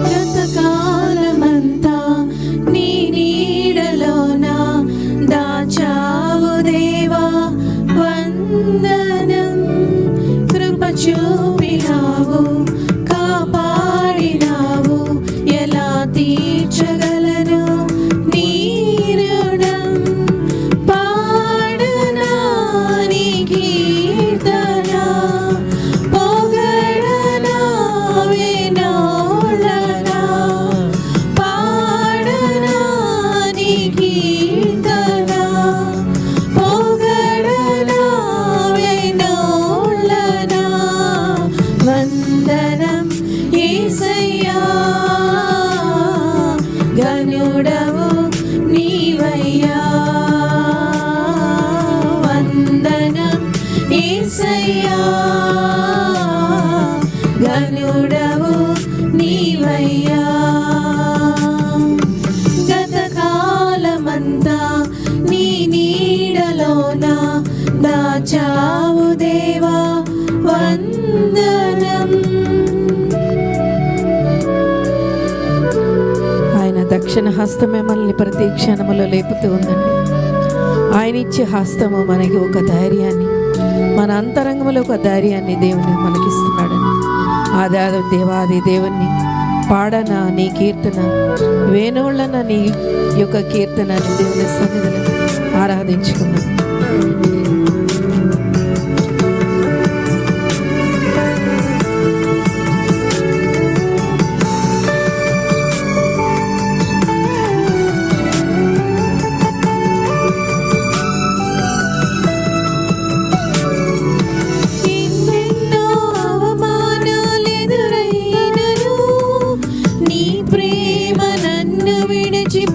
గతకాలమంతా నీ నీడలోన దాచావు దేవా వందనం. కృప చూపినావు, కాపాడినావు, ఎలా తీర్చగలను నీ రుణం. పాడనా నీ కీర్తన, పొగడనా వినోళ్ళనా. పాడనా నీ కీర్తన, పొగడనా వినోళ్ళనా. వందనం యేసయ్యా, ఘనుడవు నీవయ్యా. వందనం యేసయ్యా, ఘనుడవు నీవయ్యా. గతకాలమంతా నీ నీడలోన దాచావు దేవా వందనం. ఆయన దక్షిణ హస్తమే మనల్ని ప్రతి క్షణములో లేపుతూ ఉందండి. ఆయన ఇచ్చే హస్తము మనకి ఒక ధైర్యాన్ని, మన అంతరంగంలో ఒక ధైర్యాన్ని దేవుని మనకిస్తున్నాడని. దేవాది దేవుణ్ణి పాడనా నీ కీర్తన, వేణువులన నీ యొక్క కీర్తనని దేవుని సన్నిధిలో ఆరాధించుకున్నాం.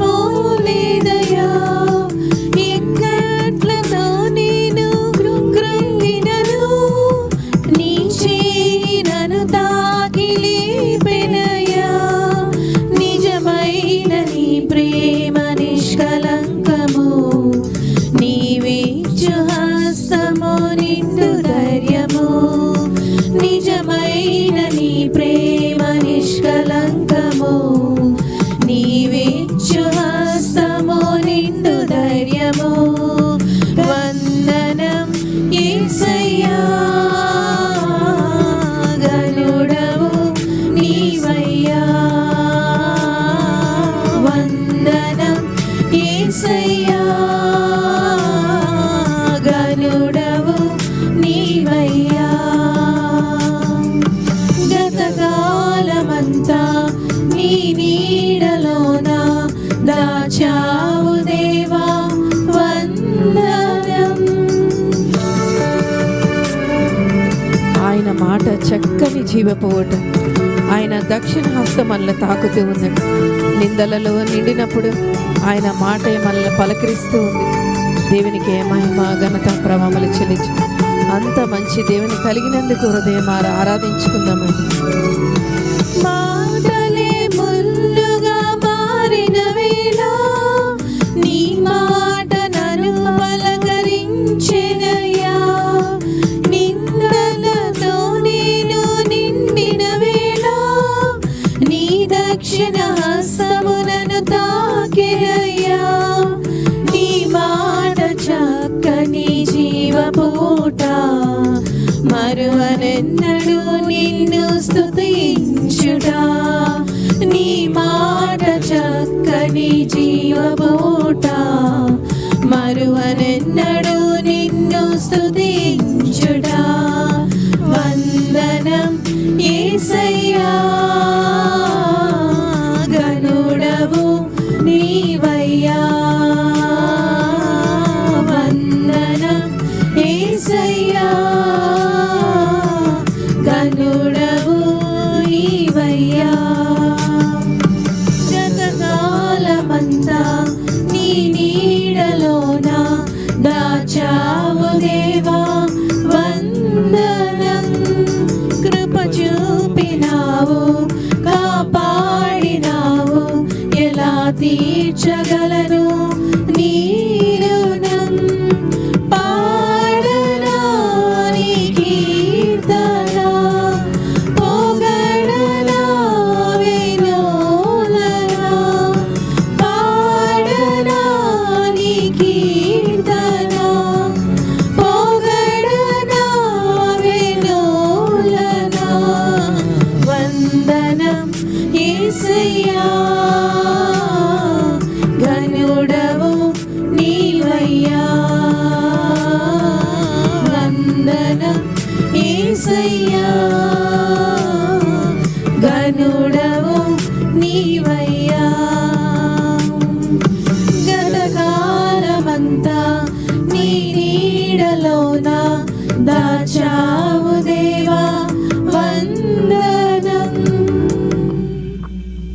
విడిచిపోలేదయా, ఎక్కట్లతో నేను కృంగినను, నీ చేయి నన్ను తాకి లేపెనయా. నిజమైన నీ ప్రేమ నిష్కలంకము, నీవిచ్చు హస్తము నిండు ధైర్యము. నిజమైన నీ ప్రేమ నిష్కలంకము, నీవిచ్చు హస్తము నిండు ధైర్యము. వందనం యేసయ్యా, ఘనుడవు నీవయ్యా. వందనం యేసయ్యా, ఘనుడవు నీవయ్యా. గతకాలమంతా నీ నీడలోన దాచావు దేవా వందనం. ఆయన మాట చక్కని జీవపోవట, ఆయన దక్షిణ హస్తం మనల్ని తాకుతూ ఉందండి. నిందలలో నిండినప్పుడు ఆయన మాట మనల్ని పలకరిస్తూ ఉంది. దేవునికి మహిమ ఘనత ప్రభావములు చెల్లించు. అంత మంచి దేవుని కలిగినందుకు హృదయం ఆరాధించుకుందామండి. మాటలే ముల్లుగా మారిన వేళ, నీ మాట నన్ను పలకరించెనయ్యా. నిందలతో నేను నిండిన వేళ, నీ దక్షిణ హస్తము నన్ను తాకెనయ్యా. నీ మాట చక్కని జీవపూట, మరువనెన్నడూ నిన్ను స్తుతించుటా. నీ మాట చక్కని జీవపూట, మరువనెన్నడూ నిన్ను స్తుతించుటా. వందనం యేసయ్యా, ఘనుడవు నీవయ్యా. వందనం యేసయ్యా, ఘనుడవు నీవయ్యా. గతకాలమంతా నీ నీడలోన దాచావు దేవా వందనం. కృప చూపినావు, కాపాడినావు, ఎలా తీర్చగలను